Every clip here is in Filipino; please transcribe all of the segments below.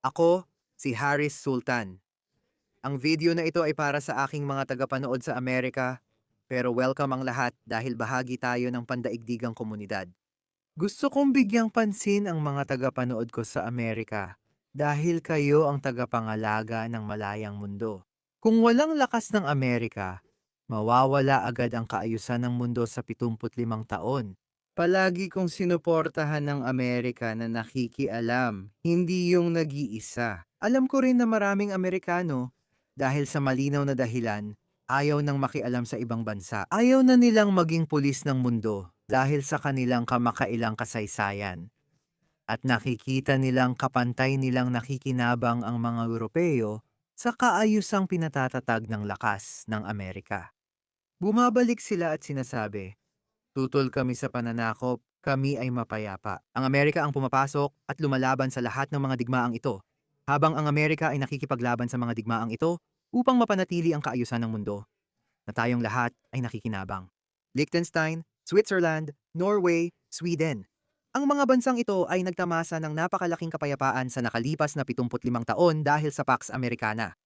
Ako, si Haris Sultan. Ang video na ito ay para sa aking mga tagapanood sa Amerika, pero welcome ang lahat dahil bahagi tayo ng pandaigdigang komunidad. Gusto kong bigyang pansin ang mga tagapanood ko sa Amerika dahil kayo ang tagapangalaga ng malayang mundo. Kung walang lakas ng Amerika, mawawala agad ang kaayusan ng mundo sa 75 taon. Palagi kong sinuportahan ng Amerika na nakikialam, hindi yung nag-iisa. Alam ko rin na maraming Amerikano, dahil sa malinaw na dahilan, ayaw nang makialam sa ibang bansa. Ayaw na nilang maging pulis ng mundo dahil sa kanilang kamakailang kasaysayan. At nakikita nilang kapantay nilang nakikinabang ang mga Europeo sa kaayusang pinatatatag ng lakas ng Amerika. Bumabalik sila at sinasabi, tutol kami sa pananakop, kami ay mapayapa. Ang Amerika ang pumapasok at lumalaban sa lahat ng mga digmaang ito, habang ang Amerika ay nakikipaglaban sa mga digmaang ito upang mapanatili ang kaayusan ng mundo, na tayong lahat ay nakikinabang. Liechtenstein, Switzerland, Norway, Sweden. Ang mga bansang ito ay nagtamasa ng napakalaking kapayapaan sa nakalipas na 75 taon dahil sa Pax Americana.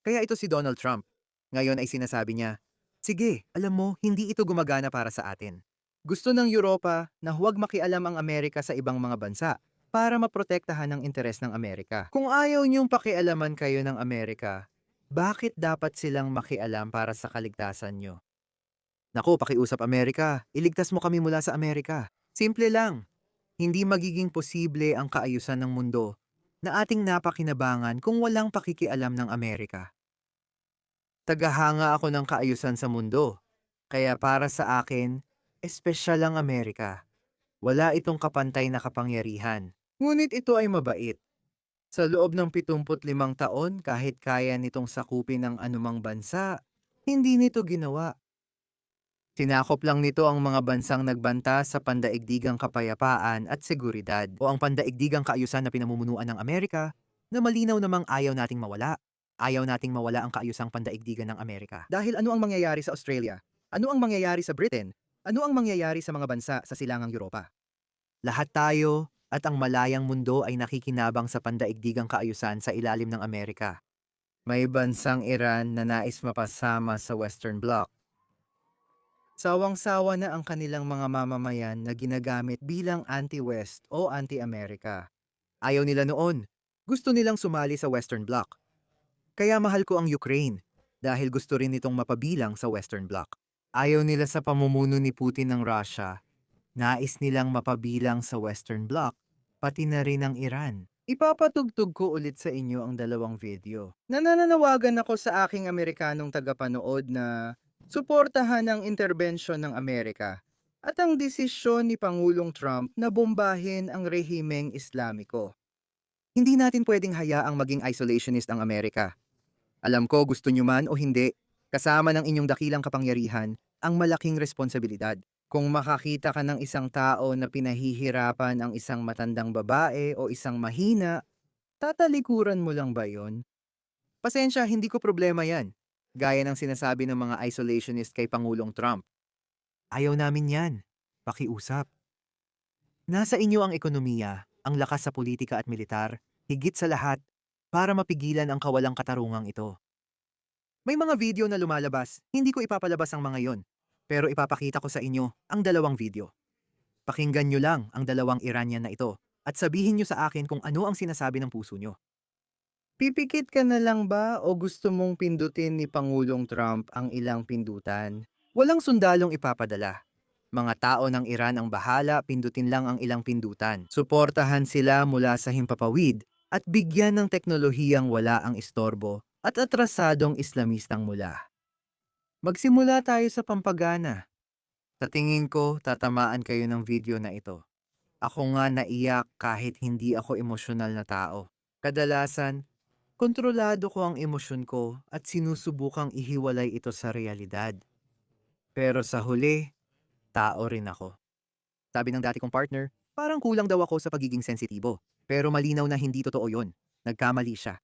Kaya ito si Donald Trump. Ngayon ay sinasabi niya, sige, alam mo, hindi ito gumagana para sa atin. Gusto ng Europa na huwag makialam ang Amerika sa ibang mga bansa para maprotektahan ang interes ng Amerika. Kung ayaw niyong pakialaman kayo ng Amerika, bakit dapat silang makialam para sa kaligtasan niyo? Naku, pakiusap Amerika, iligtas mo kami mula sa Amerika. Simple lang, hindi magiging posible ang kaayusan ng mundo na ating napakinabangan kung walang pakikialam ng Amerika. Tagahanga ako ng kaayusan sa mundo. Kaya para sa akin, espesyal ang Amerika. Wala itong kapantay na kapangyarihan. Ngunit ito ay mabait. Sa loob ng 75 taon, kahit kaya nitong sakupin ang anumang bansa, hindi nito ginawa. Sinakop lang nito ang mga bansang nagbanta sa pandaigdigang kapayapaan at seguridad o ang pandaigdigang kaayusan na pinamumunuan ng Amerika na malinaw namang ayaw nating mawala. Ayaw nating mawala ang kaayusang pandaigdigan ng Amerika. Dahil ano ang mangyayari sa Australia? Ano ang mangyayari sa Britain? Ano ang mangyayari sa mga bansa sa silangang Europa? Lahat tayo at ang malayang mundo ay nakikinabang sa pandaigdigang kaayusan sa ilalim ng Amerika. May bansang Iran na nais mapasama sa Western Bloc. Sawang-sawa na ang kanilang mga mamamayan na ginagamit bilang anti-West o anti-Amerika. Ayaw nila noon. Gusto nilang sumali sa Western Bloc. Kaya mahal ko ang Ukraine dahil gusto rin nitong mapabilang sa Western Bloc. Ayaw nila sa pamumuno ni Putin ng Russia. Nais nilang mapabilang sa Western Bloc, pati na rin ang Iran. Ipapatugtog ko ulit sa inyo ang dalawang video. Nananawagan ako sa aking Amerikanong tagapanood na suportahan ang interbensyon ng Amerika at ang desisyon ni Pangulong Trump na bombahin ang rehimeng Islamiko. Hindi natin pwedeng hayaang maging isolationist ang Amerika. Alam ko gusto nyo man o hindi, kasama ng inyong dakilang kapangyarihan ang malaking responsibilidad. Kung makakita ka ng isang tao na pinahihirapan ang isang matandang babae o isang mahina, tatalikuran mo lang ba yon? Pasensya, hindi ko problema yan. Gaya ng sinasabi ng mga isolationist kay Pangulong Trump. Ayaw namin yan. Pakiusap. Nasa inyo ang ekonomiya, ang lakas sa politika at militar, higit sa lahat, para mapigilan ang kawalang katarungang ito. May mga video na lumalabas, hindi ko ipapalabas ang mga yon. Pero ipapakita ko sa inyo ang dalawang video. Pakinggan nyo lang ang dalawang Iranian na ito at sabihin nyo sa akin kung ano ang sinasabi ng puso nyo. Pipikit ka na lang ba o gusto mong pindutin ni Pangulong Trump ang ilang pindutan? Walang sundalong ipapadala. Mga tao ng Iran ang bahala, pindutin lang ang ilang pindutan. Suportahan sila mula sa himpapawid at bigyan ng teknolohiyang wala ang istorbo at atrasadong Islamistang mula. Magsimula tayo sa pampagana. Sa tingin ko, tatamaan kayo ng video na ito. Ako nga naiyak kahit hindi ako emosyonal na tao. Kadalasan, kontrolado ko ang emosyon ko at sinusubukang ihiwalay ito sa realidad. Pero sa huli, tao rin ako. Sabi ng dati kong partner, parang kulang daw ako sa pagiging sensitibo. Pero malinaw na hindi totoo yon. Nagkamali siya.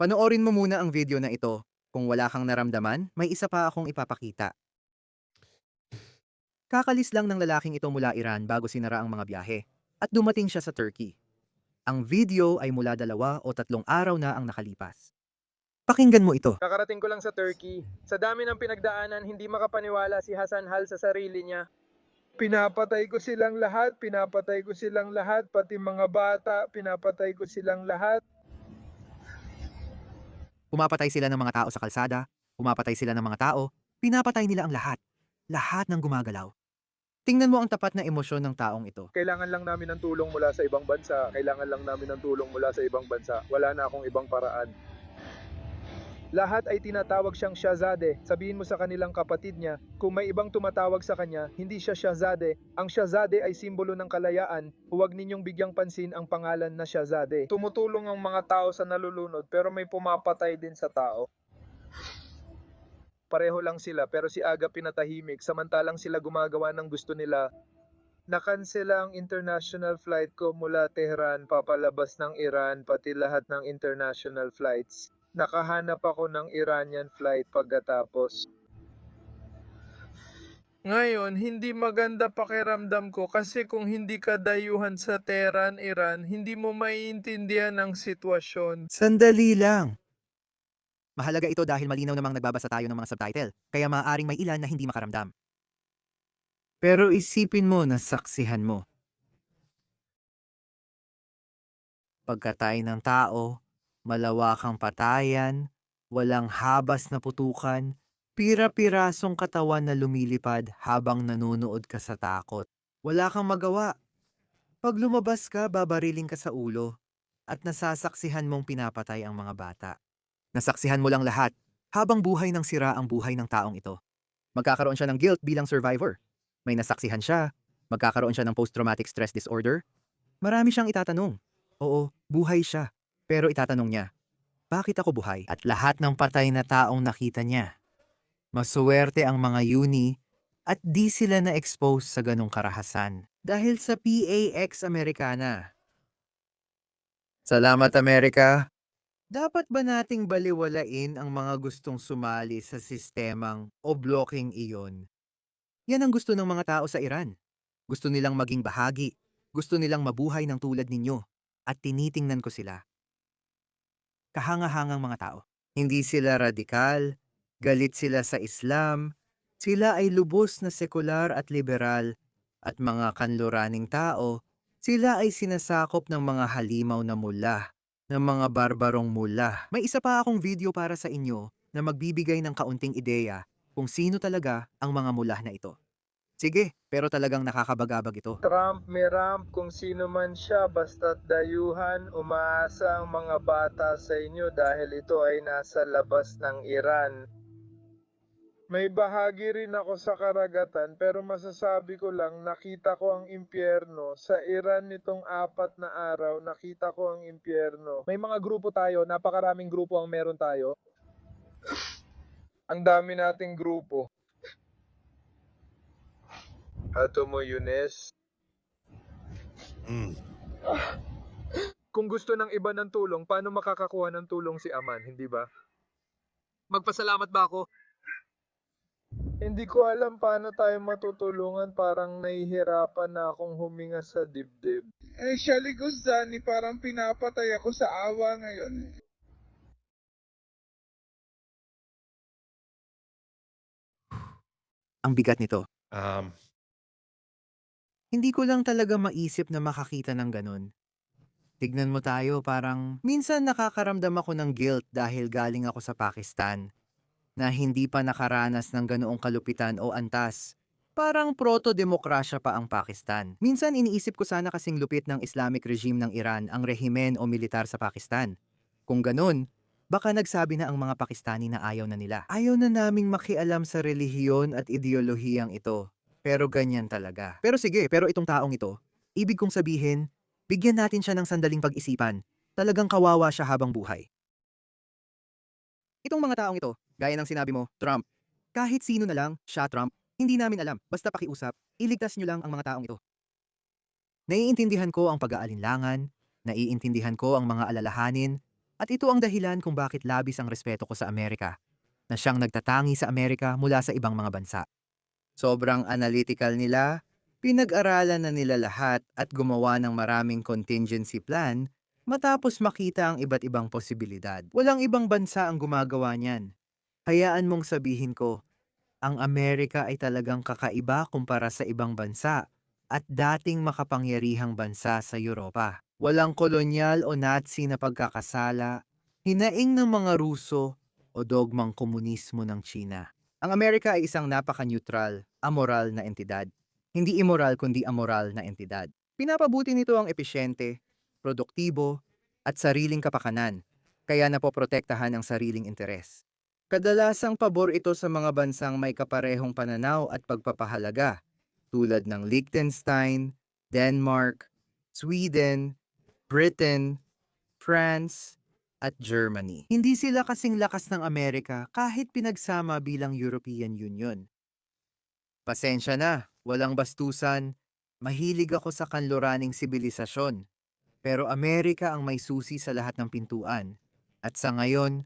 Panoorin mo muna ang video na ito. Kung wala kang naramdaman, may isa pa akong ipapakita. Kakalis lang ng lalaking ito mula Iran bago sinara ang mga biyahe. At dumating siya sa Turkey. Ang video ay mula 2 o 3 araw na ang nakalipas. Pakinggan mo ito. Kakarating ko lang sa Turkey. Sa dami ng pinagdaanan, hindi makapaniwala si Hasan Hal sa sarili niya. Pinapatay ko silang lahat, pati mga bata, pinapatay ko silang lahat. Pumapatay sila ng mga tao sa kalsada, pumapatay sila ng mga tao, pinapatay nila ang lahat. Lahat ng gumagalaw. Tingnan mo ang tapat na emosyon ng taong ito. Kailangan lang namin ng tulong mula sa ibang bansa. Wala na akong ibang paraan. Lahat ay tinatawag siyang Shahzade. Sabihin mo sa kanilang kapatid niya, kung may ibang tumatawag sa kanya, hindi siya Shahzade. Ang Shahzade ay simbolo ng kalayaan. Huwag ninyong bigyang pansin ang pangalan na Shahzade. Tumutulong ang mga tao sa nalulunod pero may pumapatay din sa tao. Pareho lang sila pero si Aga pinatahimik samantalang sila gumagawa ng gusto nila. Nakansela ang international flight ko mula Tehran papalabas ng Iran pati lahat ng international flights. Nakahanap ako ng Iranian flight pagkatapos. Ngayon, hindi maganda pakiramdam ko kasi kung hindi ka dayuhan sa Tehran, Iran, hindi mo maiintindihan ang sitwasyon. Sandali lang. Mahalaga ito dahil malinaw namang nagbabasa tayo ng mga subtitle, kaya maaaring may ilan na hindi makaramdam. Pero isipin mo na saksihan mo. Pagkatay ng tao, malawakang patayan, walang habas na putukan, pira-pirasong katawan na lumilipad habang nanunood ka sa takot. Wala kang magawa. Pag lumabas ka, babariling ka sa ulo at nasasaksihan mong pinapatay ang mga bata. Nasaksihan mo lang lahat habang buhay ng sira ang buhay ng taong ito. Magkakaroon siya ng guilt bilang survivor. May nasaksihan siya. Magkakaroon siya ng post-traumatic stress disorder. Marami siyang itatanong. Oo, buhay siya. Pero itatanong niya, bakit ako buhay? At lahat ng patay na taong nakita niya. Masuwerte ang mga Yuni at di sila na-expose sa ganong karahasan. Dahil sa PAX Americana. Salamat, Amerika. Dapat ba nating baliwalain ang mga gustong sumali sa sistemang o blocking iyon? Yan ang gusto ng mga tao sa Iran. Gusto nilang maging bahagi. Gusto nilang mabuhay ng tulad ninyo. At tinitingnan ko sila. Kahangahangang mga tao. Hindi sila radikal, galit sila sa Islam, sila ay lubos na sekular at liberal, at mga kanluraning tao, sila ay sinasakop ng mga halimaw na mula, ng mga barbarong mula. May isa pa akong video para sa inyo na magbibigay ng kaunting ideya kung sino talaga ang mga mula na ito. Sige, pero talagang nakakabagabag ito. Trump may ramp kung sino man siya basta't dayuhan, umaasa ang mga bata sa inyo dahil ito ay nasa labas ng Iran. May bahagi rin ako sa karagatan pero masasabi ko lang nakita ko ang impyerno. Sa Iran nitong 4 na araw nakita ko ang impyerno. May mga grupo tayo, napakaraming grupo ang meron tayo. Ang dami nating grupo. Ato mo Yunes. Kung gusto ng iba ng tulong, paano makakakuha ng tulong si Aman, hindi ba? Magpasalamat ba ako? Hindi ko alam paano tayo matutulungan, parang nahihirapan na akong huminga sa dibdib. Actually, Gustani, parang pinapatay ako sa awa ngayon. Ang bigat nito. Um, Hindi ko lang talaga maisip na makakita ng ganun. Tignan mo tayo, parang minsan nakakaramdam ako ng guilt dahil galing ako sa Pakistan na hindi pa nakaranas ng ganoong kalupitan o antas. Parang proto-demokrasya pa ang Pakistan. Minsan iniisip ko sana kasing lupit ng Islamic regime ng Iran ang rehimen o militar sa Pakistan. Kung ganun, baka nagsabi na ang mga Pakistani na ayaw na nila. Ayaw na naming makialam sa relihiyon at ideolohiyang ito. Pero ganyan talaga. Pero sige, pero itong taong ito, ibig kong sabihin, bigyan natin siya ng sandaling pag-isipan. Talagang kawawa siya habang buhay. Itong mga taong ito, gaya ng sinabi mo, Trump. Kahit sino na lang, siya Trump, hindi namin alam. Basta pakiusap, iligtas niyo lang ang mga taong ito. Naiintindihan ko ang pag-aalinlangan, naiintindihan ko ang mga alalahanin, at ito ang dahilan kung bakit labis ang respeto ko sa Amerika, na siyang nagtatangi sa Amerika mula sa ibang mga bansa. Sobrang analytical nila, Pinag-aralan na nila lahat at gumawa ng maraming contingency plan matapos makita ang iba't ibang posibilidad. Walang ibang bansa ang gumagawa niyan. Hayaan mong sabihin ko, ang Amerika ay talagang kakaiba kumpara sa ibang bansa at dating makapangyarihang bansa sa Europa. Walang kolonyal o Nazi na pagkakasala, hinaing ng mga Ruso o dogmang komunismo ng China. Ang Amerika ay isang napaka-neutral, amoral na entidad. Hindi immoral kundi amoral na entidad. Pinapabuti nito ang episyente, produktibo, at sariling kapakanan, kaya napoprotektahan ang sariling interes. Kadalasang pabor ito sa mga bansang may kaparehong pananaw at pagpapahalaga, tulad ng Liechtenstein, Denmark, Sweden, Britain, France, at Germany. Hindi sila kasing lakas ng Amerika kahit pinagsama bilang European Union. Pasensya na, walang bastusan. Mahilig ako sa kanluraning sibilisasyon. Pero Amerika ang may susi sa lahat ng pintuan. At sa ngayon,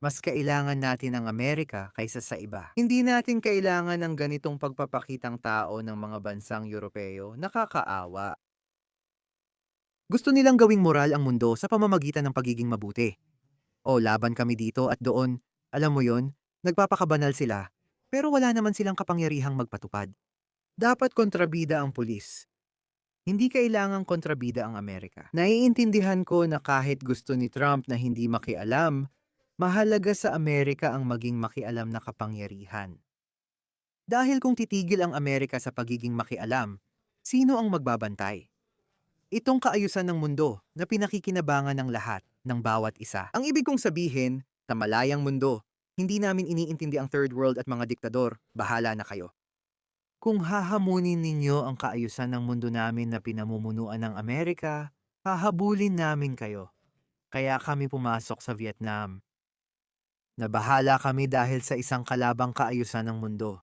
mas kailangan natin ang Amerika kaysa sa iba. Hindi natin kailangan ng ganitong pagpapakitang tao ng mga bansang Europeo. Nakakaawa. Gusto nilang gawing moral ang mundo sa pamamagitan ng pagiging mabuti. O laban kami dito at doon. Alam mo yon, nagpapakabanal sila. Pero wala naman silang kapangyarihang magpatupad. Dapat kontrabida ang pulis. Hindi kailangang kontrabida ang Amerika. Naiintindihan ko na kahit gusto ni Trump na hindi makialam, mahalaga sa Amerika ang maging makialam na kapangyarihan. Dahil kung titigil ang Amerika sa pagiging makialam, sino ang magbabantay? Itong kaayusan ng mundo na pinakikinabangan ng lahat, ng bawat isa. Ang ibig kong sabihin, sa malayang mundo, hindi namin iniintindi ang third world at mga diktador, bahala na kayo. Kung hahamunin ninyo ang kaayusan ng mundo namin na pinamumunuan ng Amerika, hahabulin namin kayo. Kaya kami pumasok sa Vietnam. Nabahala kami dahil sa isang kalabang kaayusan ng mundo.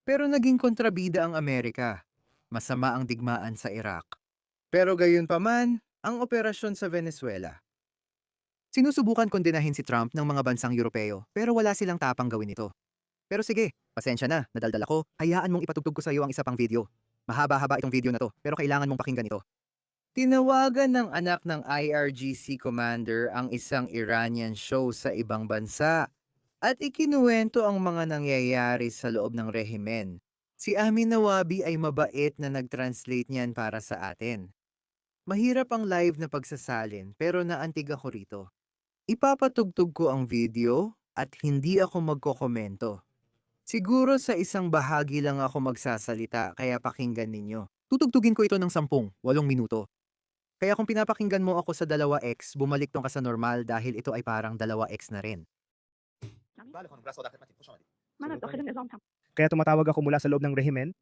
Pero naging kontrabida ang Amerika. Masama ang digmaan sa Iraq. Pero gayon pa man, ang operasyon sa Venezuela. Sinusubukan kondenahin si Trump ng mga bansang Europeo pero wala silang tapang gawin ito. Pero sige, pasensya na, nadaldal ako. Hayaan mong ipatugtog ko sa iyo ang isa pang video. Mahaba-haba itong video na to, pero kailangan mong pakinggan ito. Tinawagan ng anak ng IRGC commander ang isang Iranian show sa ibang bansa at ikinuwento ang mga nangyayari sa loob ng rehimen. Si Amin Nawabi ay mabait na nag-translate niyan para sa atin. Mahirap ang live na pagsasalin pero naantig ako rito. Ipapatugtog ko ang video at hindi ako magkokomento. Siguro sa isang bahagi lang ako magsasalita kaya pakinggan ninyo. Tutugtugin ko ito ng 8 minuto. Kaya kung pinapakinggan mo ako sa 2x, bumalik tong ka sa normal dahil ito ay parang 2x na rin. Kaya tumatawag ako mula sa loob ng rehimen.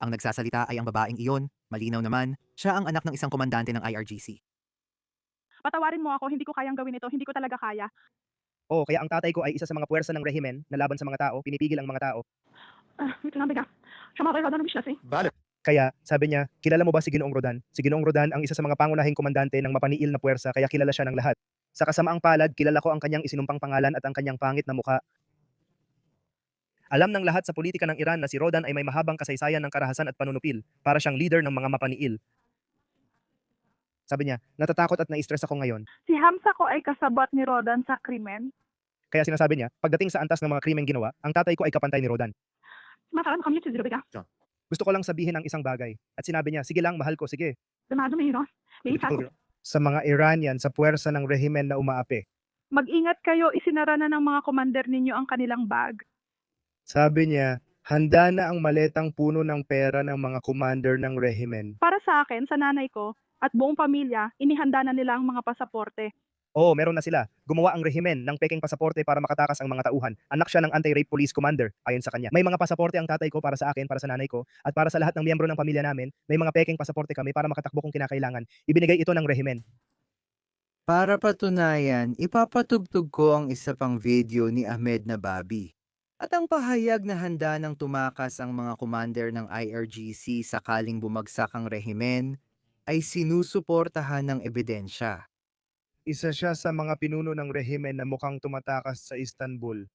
Ang nagsasalita ay ang babaeng iyon, malinaw naman, siya ang anak ng isang komandante ng IRGC. Patawarin mo ako, hindi ko kayang gawin ito, hindi ko talaga kaya. Oo, kaya ang tatay ko ay isa sa mga puwersa ng rehimen na laban sa mga tao, pinipigil ang mga tao. Wait lang, biga. Siya mga kailangan namin siya, Kaya sabi niya, kilala mo ba si Ginoong Rodan? Si Ginoong Rodan ang isa sa mga pangunahing komandante ng mapaniil na puwersa kaya kilala siya ng lahat. Sa kasamaang palad, kilala ko ang kanyang isinumpang pangalan at ang kanyang pangit na mukha. Alam ng lahat sa politika ng Iran na si Rodan ay may mahabang kasaysayan ng karahasan at panunupil, para siyang leader ng mga mapaniil. Sabi niya, natatakot at na-stress ako ngayon. Si Hamza ko ay kasabat ni Rodan sa krimen. Kaya sinasabi niya, pagdating sa antas ng mga krimeng ginawa, ang tatay ko ay kapantay ni Rodan. Makaroon kami si biga. Gusto ko lang sabihin ang isang bagay. At sinabi niya, sige lang, mahal ko, sige. Demado may hiro. May isa ko. Sa mga Iranian sa puwersa ng rehimen na umaapi. Mag-ingat kayo, isinara na ng mga commander ninyo ang kanilang bag. Sabi niya, handa na ang maletang puno ng pera ng mga commander ng rehimen. Para sa akin, sa nanay ko, at buong pamilya, inihanda na nila ang mga pasaporte. Oo, meron na sila. Gumawa ang rehimen ng peking pasaporte para makatakas ang mga tauhan. Anak siya ng anti-rape police commander, ayon sa kanya. May mga pasaporte ang tatay ko para sa akin, para sa nanay ko, at para sa lahat ng miyembro ng pamilya namin, may mga peking pasaporte kami para makatakbo kung kinakailangan. Ibinigay ito ng rehimen. Para patunayan, ipapatugtog ko ang isa pang video ni Ahmed Nababi. At ang pahayag na handa ng tumakas ang mga commander ng IRGC sakaling bumagsak ang rehimen ay sinusuportahan ng ebidensya. Isa siya sa mga pinuno ng rehimen na mukhang tumatakas sa Istanbul.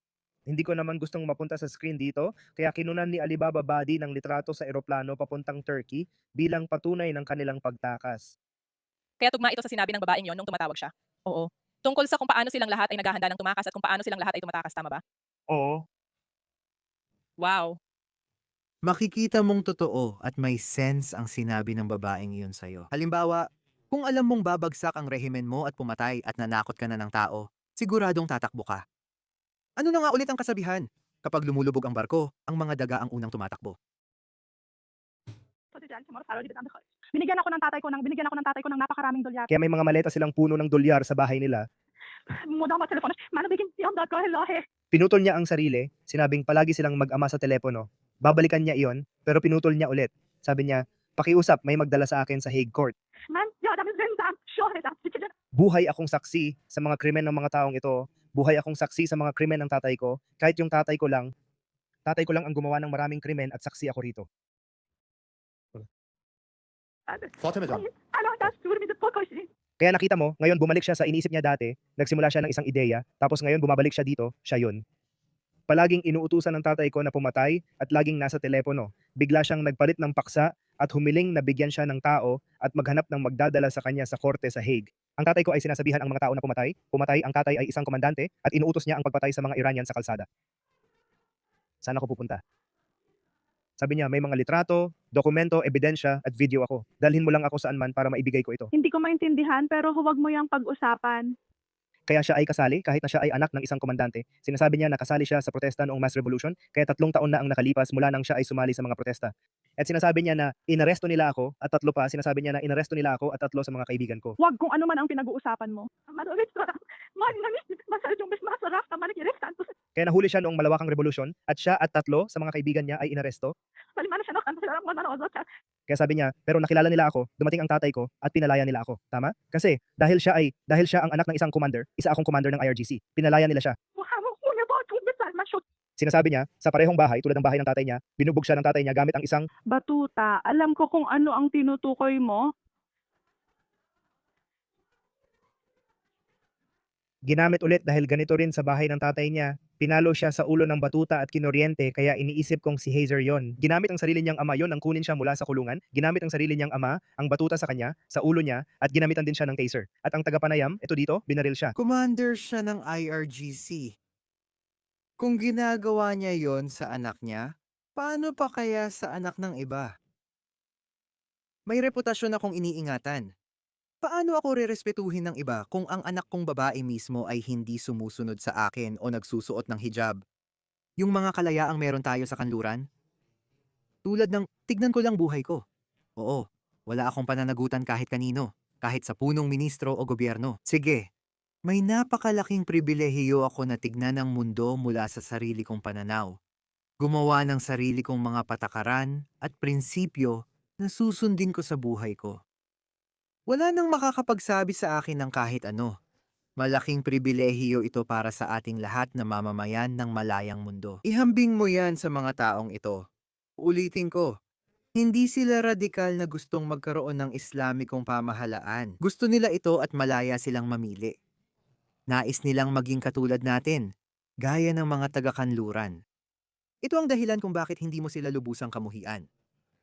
Hindi ko naman gustong mapunta sa screen dito, kaya kinunan ni Alibaba Body ng litrato sa eroplano papuntang Turkey bilang patunay ng kanilang pagtakas. Kaya tugma ito sa sinabi ng babaeng yon nung tumatawag siya. Oo. Tungkol sa kung paano silang lahat ay naghahanda ng tumakas at kung paano silang lahat ay tumatakas, tama ba? Oo. Wow. Makikita mong totoo at may sense ang sinabi ng babaeng iyon sa'yo. Halimbawa, kung alam mong babagsak ang rehimen mo at pumatay at nanakot ka na ng tao, siguradong tatakbo ka. Ano na nga ulit ang kasabihan? Kapag lumulubog ang barko, ang mga daga ang unang tumatakbo. Binigyan ako ng tatay ko ng napakaraming dolyar. Kaya may mga maleta silang puno ng dolyar sa bahay nila. Pinutol niya ang sarili, sinabing palagi silang mag-ama sa telepono. Babalikan niya iyon, pero pinutol niya ulit. Sabi niya, pakiusap, may magdala sa akin sa Hague Court. Buhay akong saksi sa mga krimen ng mga taong ito. Buhay akong saksi sa mga krimen ng tatay ko. Kahit yung tatay ko lang ang gumawa ng maraming krimen at saksi ako rito. Kaya nakita mo, ngayon bumalik siya sa iniisip niya dati, nagsimula siya ng isang ideya, tapos ngayon bumabalik siya dito, siya yun. Palaging inuutusan ng tatay ko na pumatay at laging nasa telepono. Bigla siyang nagpalit ng paksa at humiling na bigyan siya ng tao at maghanap ng magdadala sa kanya sa korte sa Hague. Ang tatay ko ay sinasabihan ang mga tao na pumatay. Pumatay, ang tatay ay isang komandante at inuutos niya ang pagpatay sa mga Iranian sa kalsada. Saan ako pupunta? Sabi niya, may mga litrato, dokumento, ebidensya at video ako. Dalhin mo lang ako saan man para maibigay ko ito. Hindi ko maintindihan pero huwag mo yung pag-usapan. Kaya siya ay kasali kahit na siya ay anak ng isang komandante. Sinasabi niya na kasali siya sa protesta noong mass revolution kaya 3 taon na ang nakalipas mula nang siya ay sumali sa mga protesta. At sinasabi niya na inaresto nila ako at 3 pa, sinasabi niya na inaresto nila ako at 3 sa mga kaibigan ko. Huwag kung ano man ang pinag-uusapan mo. Kaya nahuli siya noong malawakang revolusyon at siya at 3 sa mga kaibigan niya ay inaresto. Kaya sabi niya, pero nakilala nila ako, dumating ang tatay ko at pinalaya nila ako. Tama? Kasi dahil siya ang anak ng isang commander, isa akong commander ng IRGC. Pinalaya nila siya. Sinasabi niya, sa parehong bahay, tulad ng bahay ng tatay niya, binugbog siya ng tatay niya gamit ang isang Batuta, alam ko kung ano ang tinutukoy mo. ginamit ulit dahil ganito rin sa bahay ng tatay niya. Pinalo siya sa ulo ng batuta at kinoryente kaya iniisip kong si Hazer yon. Ginamit ang sarili niyang ama yon nang kunin siya mula sa kulungan. Ginamit ang sarili niyang ama, ang batuta sa kanya, sa ulo niya at ginamitan din siya ng taser. At ang tagapanayam, ito dito, binaril siya. Commander siya ng IRGC. Kung ginagawa niya yon sa anak niya, paano pa kaya sa anak ng iba? May reputasyon akong iniingatan. Paano ako rerespetuhin ng iba kung ang anak kong babae mismo ay hindi sumusunod sa akin o nagsusuot ng hijab? Yung mga kalayaang meron tayo sa kanluran? Tulad ng, tignan ko lang buhay ko. Oo, wala akong pananagutan kahit kanino, kahit sa punong ministro o gobyerno. Sige, may napakalaking pribilehiyo ako na tignan ang mundo mula sa sarili kong pananaw. Gumawa ng sarili kong mga patakaran at prinsipyo na susundin ko sa buhay ko. Wala nang makakapagsabi sa akin ng kahit ano. Malaking pribilehiyo ito para sa ating lahat na mamamayan ng malayang mundo. Ihambing mo yan sa mga taong ito. Ulitin ko, hindi sila radikal na gustong magkaroon ng Islamikong pamahalaan. Gusto nila ito at malaya silang mamili. Nais nilang maging katulad natin, gaya ng mga taga-kanluran. Ito ang dahilan kung bakit hindi mo sila lubusang kamuhian.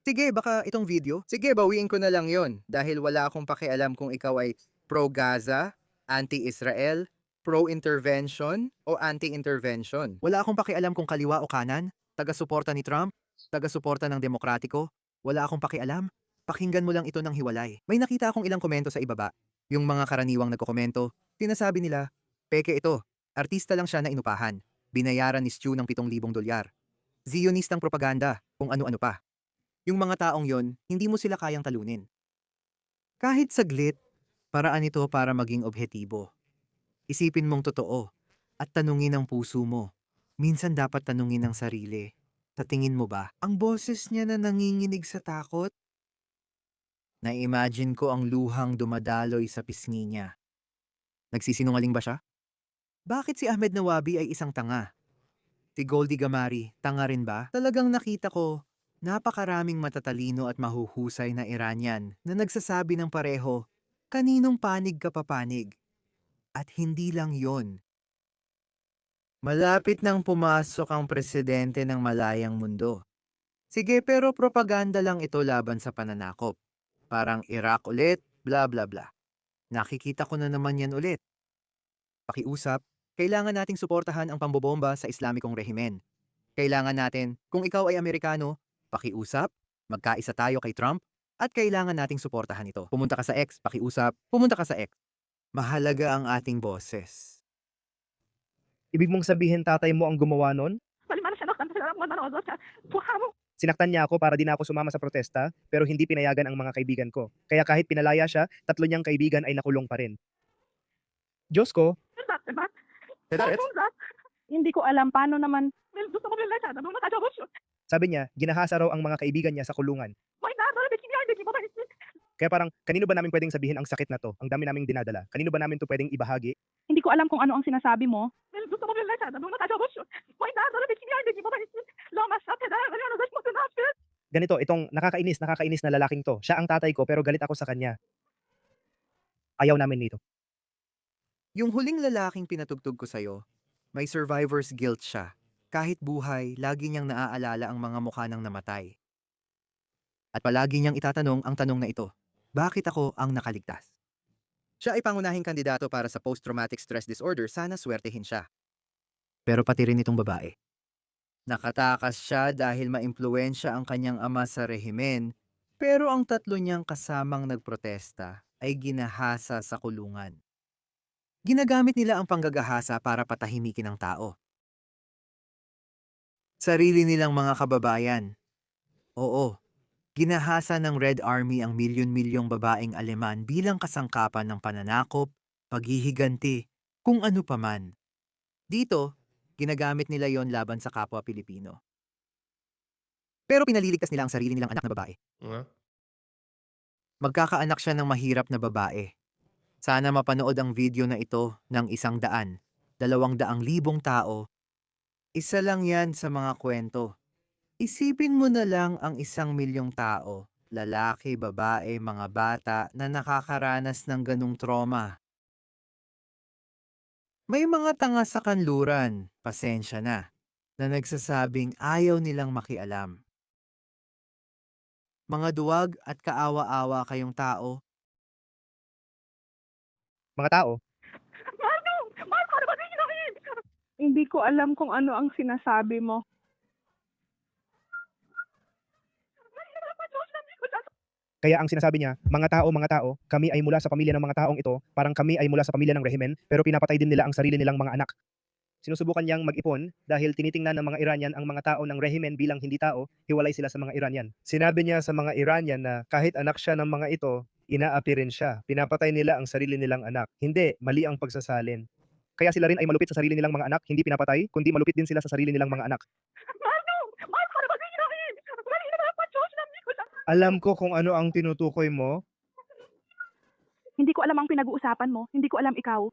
Sige, baka itong video? Sige, bawiin ko na lang yon dahil wala akong pakialam kung ikaw ay pro-Gaza, anti-Israel, pro-intervention, o anti-intervention. Wala akong pakialam kung kaliwa o kanan, taga-suporta ni Trump, taga-suporta ng Demokratiko. Wala akong pakialam. Pakinggan mo lang ito ng hiwalay. May nakita akong ilang komento sa ibaba. Yung mga karaniwang nagkokomento, sinasabi nila, peke ito, artista lang siya na inupahan. Binayaran ni Stu ng $7,000. Zionistang propaganda, kung ano-ano pa. Yung mga taong yon, hindi mo sila kayang talunin. Kahit saglit, paraan ito para maging objetibo. Isipin mong totoo at tanungin ang puso mo. Minsan dapat tanungin ang sarili. Sa tingin mo ba, ang boses niya na nanginginig sa takot? Na-imagine ko ang luhang dumadaloy sa pisngi niya. Nagsisinungaling ba siya? Bakit si Ahmed Nawabi ay isang tanga? Si Goldie Gamari, tanga rin ba? Talagang nakita ko, napakaraming matatalino at mahuhusay na Iranian na nagsasabi ng pareho, kaninong panig ka papanig? At hindi lang yon. Malapit nang pumasok ang presidente ng malayang mundo. Sige, pero propaganda lang ito laban sa pananakop. Parang Iraq ulit, bla bla bla. Nakikita ko na naman yan ulit. Pakiusap, kailangan nating suportahan ang pambobomba sa Islamikong rehimen. Kailangan natin, kung ikaw ay Amerikano, pakiusap, magkaisa tayo kay Trump, at kailangan nating suportahan ito. Pumunta ka sa X, pakiusap, pumunta ka sa X. Mahalaga ang ating boses. Ibig mong sabihin tatay mo ang gumawa nun? Baliman siya nakanta sila mga nanonood sa buha mo. Sinaktan niya ako para di na ako sumama sa protesta, pero hindi pinayagan ang mga kaibigan ko. Kaya kahit pinalaya siya, 3 niyang kaibigan ay nakulong pa rin. Diyos ko, Diba? Tedret, Hindi ko alam paano naman. Gusto ko nila siya. Nung nakajabos yun. sabi niya, ginahasa raw ang mga kaibigan niya sa kulungan. May nanonood. Hindi mo ba? Kaya parang, kanino ba namin pwedeng sabihin ang sakit na to? Ang dami naming dinadala. Kanino ba namin to pwedeng ibahagi? Hindi ko alam kung ano ang sinasabi mo. Gusto ko nila siya. Nung nakajabos yun. May nanonood. Hindi mo ba? Lomas at Ganito, itong nakakainis na lalaking to. Siya ang tatay ko pero galit ako sa kanya. Ayaw namin nito. yung huling lalaking pinatugtog ko sa'yo, may survivor's guilt siya. Kahit buhay, lagi niyang naaalala ang mga mukha ng namatay. At palagi niyang itatanong ang tanong na ito, bakit ako ang nakaligtas? Siya ay pangunahing kandidato para sa post-traumatic stress disorder, sana swertehin siya. Pero pati rin itong babae. Nakatakas siya dahil maimpluwensya ang kanyang ama sa rehimen, pero ang 3 niyang kasamang nagprotesta ay ginahasa sa kulungan. Ginagamit nila ang panggagahasa para patahimikin ang tao. Sarili nilang mga kababayan. Oo, ginahasa ng Red Army ang milyon-milyong babaeng Aleman bilang kasangkapan ng pananakop, paghihiganti, kung ano paman. Dito, ginagamit nila yon laban sa kapwa Pilipino. Pero pinaliligtas nila ang sarili nilang anak na babae. Magkakaanak siya ng mahirap na babae. Sana mapanood ang video na ito ng 100, 200,000 tao. Isa lang yan sa mga kwento. Isipin mo na lang ang 1,000,000 tao, lalaki, babae, mga bata na nakakaranas ng ganung trauma. May mga tanga sa kanluran, pasensya na nagsasabing ayaw nilang makialam. Mga duwag at kaawa-awa kayong tao, Mga tao, Hindi ko alam kung ano ang sinasabi mo. kaya ang sinasabi niya, mga tao, kami ay mula sa pamilya ng mga taong ito, parang kami ay mula sa pamilya ng rehimen, pero pinapatay din nila ang sarili nilang mga anak. Sinusubukan niyang mag-ipon dahil tinitingnan ng mga Iranian ang mga tao ng rehimen bilang hindi tao, hiwalay sila sa mga Iranian. Sinabi niya sa mga Iranian na kahit anak siya ng mga ito, inaapi rin siya. Pinapatay nila ang sarili nilang anak. Hindi, mali ang pagsasalin. Kaya sila rin ay malupit sa sarili nilang mga anak, hindi pinapatay, kundi malupit din sila sa sarili nilang mga anak. Alam ko kung ano ang tinutukoy mo. Hindi ko alam ang pinag-uusapan mo. Hindi ko alam ikaw.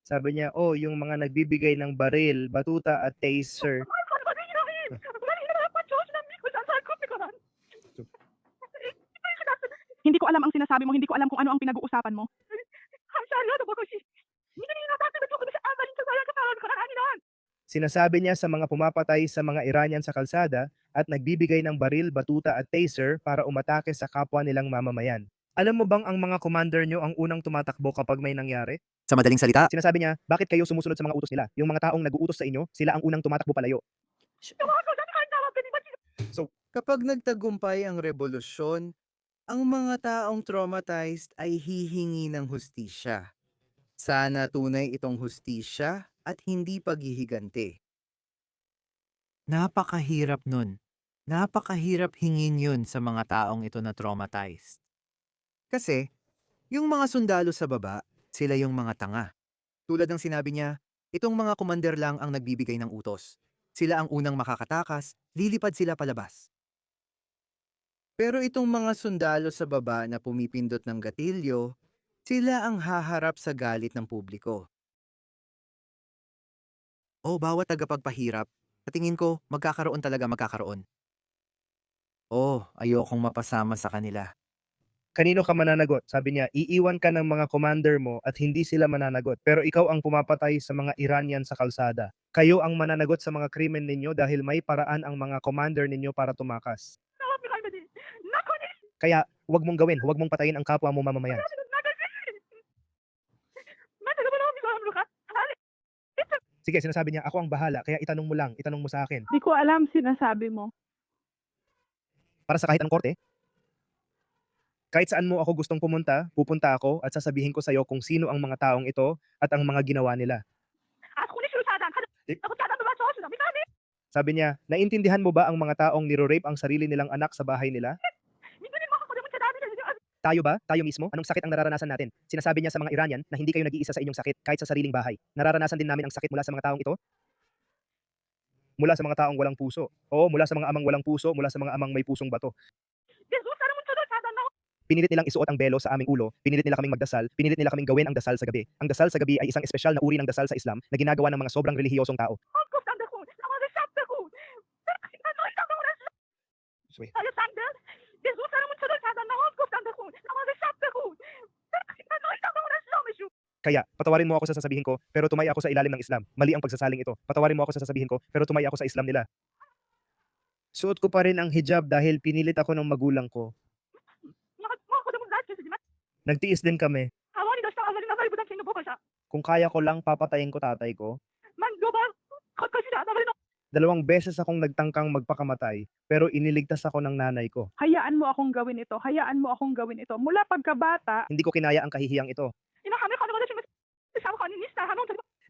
Sabi niya, oh, yung mga nagbibigay ng baril, batuta at taser. Hindi ko alam ang sinasabi mo. Hindi ko alam kung ano ang pinag-uusapan mo. Sinasabi niya sa mga pumapatay sa mga Iranian sa kalsada at nagbibigay ng baril, batuta at taser para umatake sa kapwa nilang mamamayan. Alam mo bang ang mga commander nyo ang unang tumatakbo kapag may nangyari? sa madaling salita, Sinasabi niya, bakit kayo sumusunod sa mga utos nila? Yung mga taong nag-uutos sa inyo, sila ang unang tumatakbo palayo. kapag nagtagumpay ang revolusyon, ang mga taong traumatized ay hihingi ng hustisya. Sana tunay itong hustisya at hindi paghihiganti. Napakahirap nun. Napakahirap hingin yun sa mga taong ito na traumatized. Kasi, yung mga sundalo sa baba, sila yung mga tanga. Tulad ng sinabi niya, itong mga komander lang ang nagbibigay ng utos. Sila ang unang makakatakas, lilipad sila palabas. Pero itong mga sundalo sa baba na pumipindot ng gatilyo, sila ang haharap sa galit ng publiko. O bawat tagapagpahirap, sa tingin ko, magkakaroon. Ayokong mapasama sa kanila. Kanino ka mananagot? Sabi niya, iiwan ka ng mga commander mo at hindi sila mananagot. Pero ikaw ang pumapatay sa mga Iranian sa kalsada. Kayo ang mananagot sa mga krimen ninyo dahil may paraan ang mga commander ninyo para tumakas. Kaya, huwag mong gawin, huwag mong patayin ang kapwa mo mamamayan. Sige, sinasabi niya, ako ang bahala, kaya itanong mo lang, itanong mo sa akin. Di ko alam sinasabi mo. Para sa kahit anong korte, kahit saan mo ako gustong pumunta, pupunta ako at sasabihin ko sa'yo kung sino ang mga taong ito at ang mga ginawa nila. Sabi niya, naintindihan mo ba ang mga taong niro-rape ang sarili nilang anak sa bahay nila? Tayo ba? Tayo mismo? Anong sakit ang nararanasan natin? Sinasabi niya sa mga Iranian na hindi kayo nag-iisa sa inyong sakit kahit sa sariling bahay. Nararanasan din namin ang sakit mula sa mga taong ito? Mula sa mga taong walang puso. Oo, mula sa mga amang walang puso, mula sa mga amang may pusong bato. Pinilit nilang isuot ang belo sa aming ulo, pinilit nila kaming magdasal, pinilit nila kaming gawin ang dasal sa gabi. Ang dasal sa gabi ay isang espesyal na uri ng dasal sa Islam na ginagawa ng mga sobrang relihiyosong tao. Sorry. Kaya, patawarin mo ako sa sasabihin ko, pero tumay ako sa ilalim ng Islam. Mali ang pagsasaling ito. Patawarin mo ako sa sasabihin ko, pero tumay ako sa Islam nila. Suot ko pa rin ang hijab dahil pinilit ako ng magulang ko. Nagtiis din kami. Kung kaya ko lang, papatayin ko tatay ko. 2 beses akong nagtangkang magpakamatay, pero iniligtas ako ng nanay ko. Hayaan mo akong gawin ito. Hayaan mo akong gawin ito. Mula pagkabata, Hindi ko kinaya ang kahihiyang ito.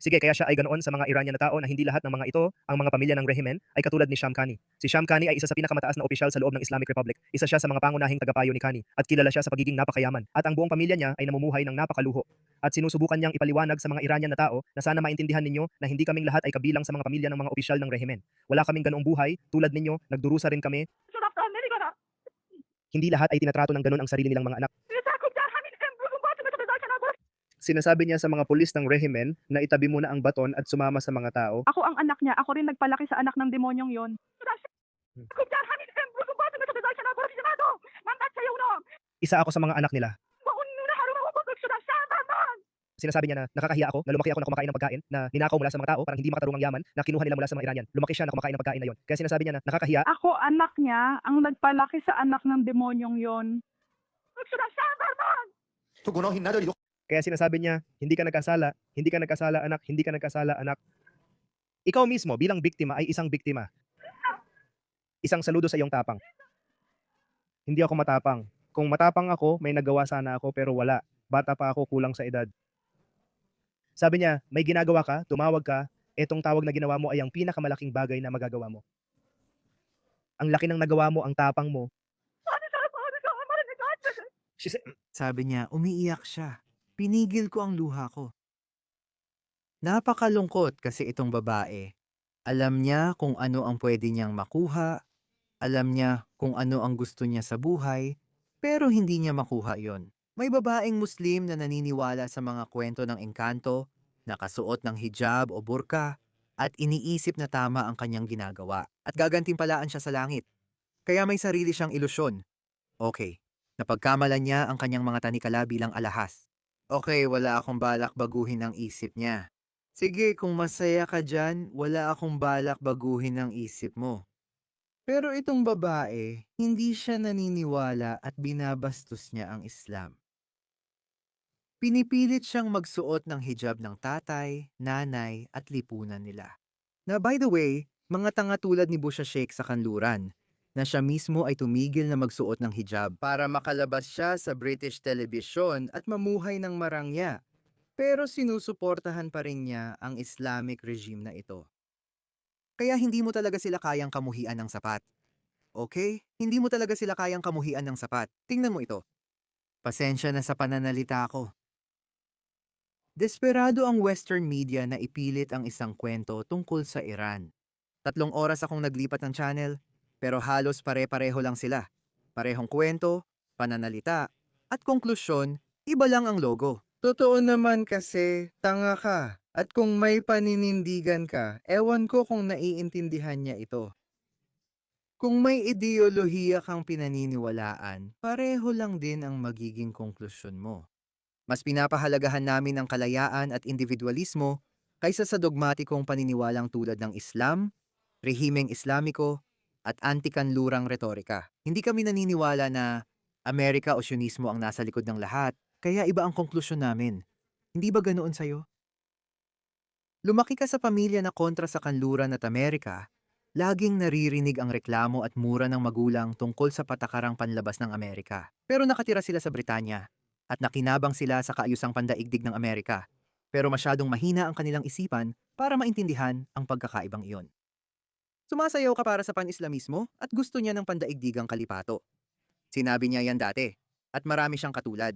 Sige, kaya siya ay ganoon sa mga Iranian na tao na hindi lahat ng mga ito, ang mga pamilya ng rehimen, ay katulad ni Shamkhani. Si Shamkhani ay isa sa pinakamataas na opisyal sa loob ng Islamic Republic. Isa siya sa mga pangunahing tagapayo ni Khani at kilala siya sa pagiging napakayaman. At ang buong pamilya niya ay namumuhay ng napakaluho. At sinusubukan niyang ipaliwanag sa mga Iranian na tao na sana maintindihan ninyo na hindi kaming lahat ay kabilang sa mga pamilya ng mga opisyal ng rehimen. Wala kaming ganoong buhay, tulad ninyo, nagdurusa rin kami. Hindi lahat ay tinatrato ng ganon ang sarili nilang mga anak. Sinasabi niya sa mga pulis ng rehimen na itabi muna ang baton at sumama sa mga tao. ako ang anak niya. Ako rin nagpalaki sa anak ng demonyong yon. Isa ako sa mga anak nila. Sinasabi niya na nakakahiya ako, na lumaki ako na kumakain ng pagkain, na ninakaw mula sa mga tao, parang hindi makatarungang yaman, na kinuha nila mula sa mga Iranian. Lumaki siya na kumakain ng pagkain na yon. Kaya sinasabi niya na nakakahiya. Ako anak niya, ang nagpalaki sa anak ng demonyong yon. Kaya sinasabi niya, hindi ka nagkasala, hindi ka nagkasala anak, hindi ka nagkasala anak. Ikaw mismo bilang biktima ay isang biktima. Isang saludo sa iyong tapang. Hindi ako matapang. Kung matapang ako, may nagawa sana ako pero wala. Bata pa ako, kulang sa edad. Sabi niya, may ginagawa ka, tumawag ka, etong tawag na ginawa mo ay ang pinakamalaking bagay na magagawa mo. Ang laki ng nagawa mo, ang tapang mo. She said, Sabi niya, umiiyak siya. Pinigil ko ang luha ko. Napakalungkot kasi itong babae. Alam niya kung ano ang pwede niyang makuha, alam niya kung ano ang gusto niya sa buhay, pero hindi niya makuha yon. May babaeng Muslim na naniniwala sa mga kwento ng engkanto, nakasuot ng hijab o burka, at iniisip na tama ang kanyang ginagawa at gagantimpalaan siya sa langit. Kaya may sarili siyang ilusyon. Okay, napagkamalan niya ang kanyang mga tanikala bilang alahas. Okay, wala akong balak baguhin ang isip niya. Sige, kung masaya ka dyan, wala akong balak baguhin ang isip mo. Pero itong babae, hindi siya naniniwala at binabastos niya ang Islam. Pinipilit siyang magsuot ng hijab ng tatay, nanay at lipunan nila. Na by the way, mga tanga tulad ni Busha Sheikh sa kanluran, na siya mismo ay tumigil na magsuot ng hijab para makalabas siya sa British television at mamuhay ng marangya. Pero sinusuportahan pa rin niya ang Islamic regime na ito. Kaya hindi mo talaga sila kayang kamuhian ng sapat. Okay? Hindi mo talaga sila kayang kamuhian ng sapat. Tingnan mo ito. Pasensya na sa pananalita ko. Desperado ang Western media na ipilit ang isang kwento tungkol sa Iran. 3 oras akong naglipat ng channel, pero halos pare-pareho lang sila. Parehong kwento, pananalita, at konklusyon, iba lang ang logo. Totoo naman kasi, tanga ka. At kung may paninindigan ka, ewan ko kung naiintindihan niya ito. Kung may ideolohiya kang pinaniniwalaan, pareho lang din ang magiging konklusyon mo. Mas pinapahalagahan namin ang kalayaan at individualismo kaysa sa dogmatikong paniniwalang tulad ng Islam, rehimeng Islamiko, at anti-kanlurang retorika. Hindi kami naniniwala na Amerika o Syonismo ang nasa likod ng lahat, kaya iba ang konklusyon namin. Hindi ba ganoon sa'yo? Lumaki ka sa pamilya na kontra sa kanluran at Amerika, laging naririnig ang reklamo at mura ng magulang tungkol sa patakarang panlabas ng Amerika. Pero nakatira sila sa Britanya at nakinabang sila sa kaayusang pandaigdig ng Amerika. Pero masyadong mahina ang kanilang isipan para maintindihan ang pagkakaibang iyon. Sumasayaw ka para sa pan-Islamismo at gusto niya ng pandaigdigang kalipato. Sinabi niya yan dati at marami siyang katulad.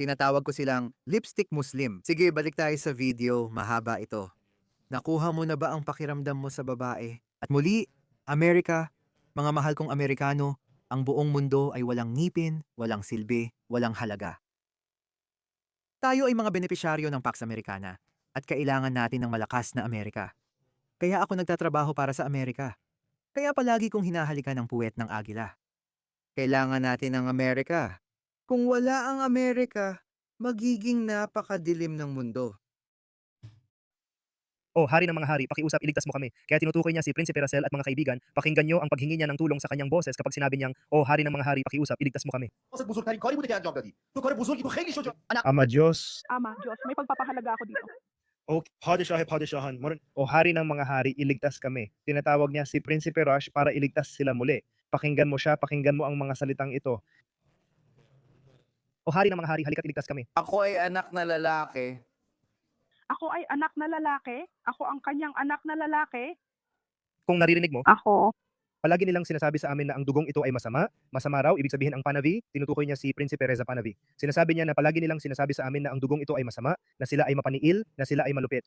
Tinatawag ko silang lipstick Muslim. Sige, balik tayo sa video, mahaba ito. Nakuha mo na ba ang pakiramdam mo sa babae? At muli, Amerika, mga mahal kong Amerikano, ang buong mundo ay walang ngipin, walang silbi, walang halaga. Tayo ay mga benepisyaryo ng Pax Americana at kailangan natin ng malakas na Amerika. Kaya ako nagtatrabaho para sa Amerika. Kaya palagi kong hinahalikan ang puwet ng agila. Kailangan natin ng Amerika. Kung wala ang Amerika, magiging napakadilim ng mundo. O hari ng mga hari, pakiusap, iligtas mo kami. Kaya tinutukoy niya si Prinsipe Russell at mga kaibigan, pakinggan niyo ang paghingi niya ng tulong sa kanyang boses kapag sinabi niyang, O hari ng mga hari, pakiusap, iligtas mo kami. Ama Diyos, Ama, Diyos, may pagpapahalaga ako dito. o Padishahan, o hari ng mga hari, iligtas kami. Tinatawag niya si Prinsipe Rush para iligtas sila muli. Pakinggan mo siya, pakinggan mo ang mga salitang ito. O hari ng mga hari, halika't iligtas kami. Ako ay anak na lalaki. Ako ay anak na lalaki. Ako ang kanyang anak na lalaki. Kung naririnig mo, Ako. palagi nilang sinasabi sa amin na ang dugong ito ay masama. Masama raw, ibig sabihin ang Pahlavi, tinutukoy niya si Prinsipe Reza Pahlavi. Sinasabi niya na palagi nilang sinasabi sa amin na ang dugong ito ay masama, na sila ay mapaniil, na sila ay malupit.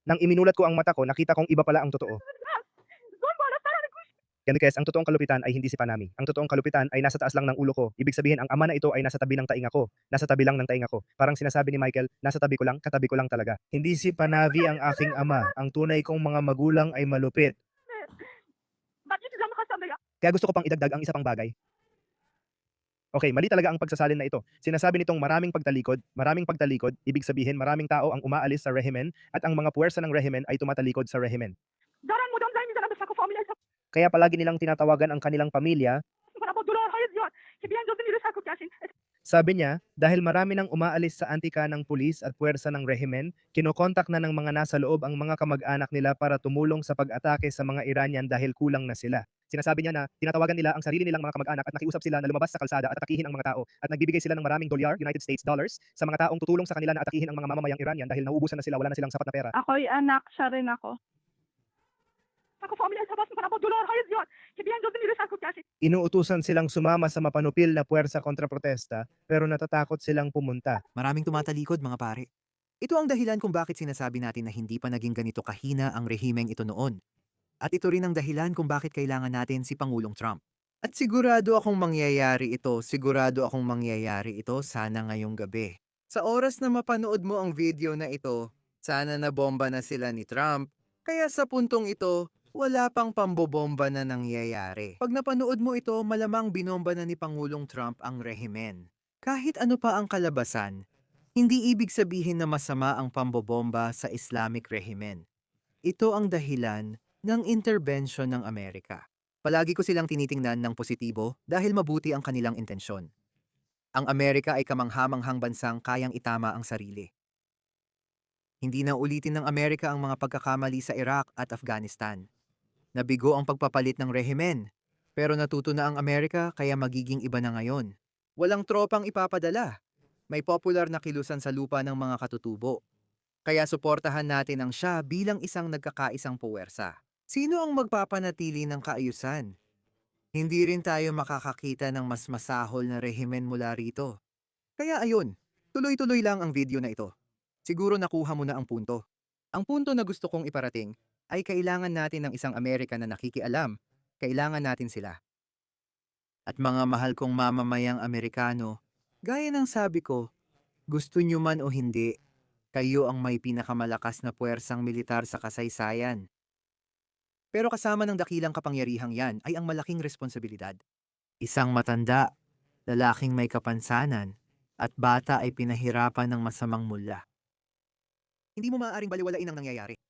Nang iminulat ko ang mata ko, nakita kong iba pala ang totoo. Doon mo, nasaan ko. Ganun ang totoong kalupitan ay hindi si Panami. Ang totoong kalupitan ay nasa taas lang ng ulo ko. Ibig sabihin ang ama na ito ay nasa tabi ng tainga ko. Nasa tabi lang ng tainga ko. Parang sinasabi ni Michael, nasa tabi ko lang, katabi ko lang talaga. Hindi si Panavi ang aking ama. Ang tunay kong mga magulang ay malupit. Bakit sila makasabay? Kaya gusto ko pang idagdag ang isa pang bagay. Okay, mali talaga ang pagsasalin na ito. Sinasabi nitong maraming pagtalikod, ibig sabihin maraming tao ang umaalis sa rehimen at ang mga puwersa ng rehimen ay tumatalikod sa rehimen. Daran mo doon, dahil minsan nandun sa ko family sa Kaya palagi nilang tinatawagan ang kanilang pamilya. para po dolor hayat yun. Hibihan doon nila sa ko kasin. Sabi niya, dahil marami nang umaalis sa antika ng pulis at puwersa ng rehimen, kinokontak na ng mga nasa loob ang mga kamag-anak nila para tumulong sa pag-atake sa mga Iranian dahil kulang na sila. Sinasabi niya na tinatawagan nila ang sarili nilang mga kamag-anak at nakiusap sila na lumabas sa kalsada at atakihin ang mga tao at nagbibigay sila ng maraming dolyar, United States dollars, sa mga taong tutulong sa kanila na atakihin ang mga mamamayang Iranian dahil nauubusan na sila, wala na silang sapat na pera. Ako'y anak, siya rin ako. Sa ko family sa bas para po dolor hayat yun. Hibihan doon nila sa ko kasin. Inuutusan silang sumama sa mapanupil na puwersa kontra protesta pero natatakot silang pumunta. Maraming tumatalikod, mga pare. Ito ang dahilan kung bakit sinasabi natin na hindi pa naging ganito kahina ang rehimeng ito noon. At ito rin ang dahilan kung bakit kailangan natin si Pangulong Trump. At sigurado akong mangyayari ito sana ngayong gabi. Sa oras na mapanood mo ang video na ito, sana nabomba na sila ni Trump. Kaya sa puntong ito, wala pang pambobomba na nangyayari. Pag napanood mo ito, malamang binomba na ni Pangulong Trump ang rehimen. Kahit ano pa ang kalabasan, hindi ibig sabihin na masama ang pambobomba sa Islamic rehimen. Ito ang dahilan ng intervention ng Amerika. Palagi ko silang tinitingnan ng positibo dahil mabuti ang kanilang intensyon. Ang Amerika ay kamanghamanghang bansang kayang itama ang sarili. Hindi na ulitin ng Amerika ang mga pagkakamali sa Iraq at Afghanistan. Nabigo ang pagpapalit ng rehimen, pero natuto na ang Amerika kaya magiging iba na ngayon. Walang tropang ipapadala. May popular na kilusan sa lupa ng mga katutubo. Kaya suportahan natin ang siya bilang isang nagkakaisang puwersa. Sino ang magpapanatili ng kaayusan? Hindi rin tayo makakakita ng mas masahol na rehimen mula rito. Kaya ayun, tuloy-tuloy lang ang video na ito. Siguro nakuha mo na ang punto. Ang punto na gusto kong iparating ay kailangan natin ng isang Amerika na nakikialam. Kailangan natin sila. At mga mahal kong mamamayang Amerikano, gaya ng sabi ko, gusto nyo man o hindi, kayo ang may pinakamalakas na puwersang militar sa kasaysayan. Pero kasama ng dakilang kapangyarihang yan ay ang malaking responsibilidad. Isang matanda, lalaking may kapansanan, at bata ay pinahirapan ng masamang mula. Hindi mo maaaring baliwalain ang nangyayari.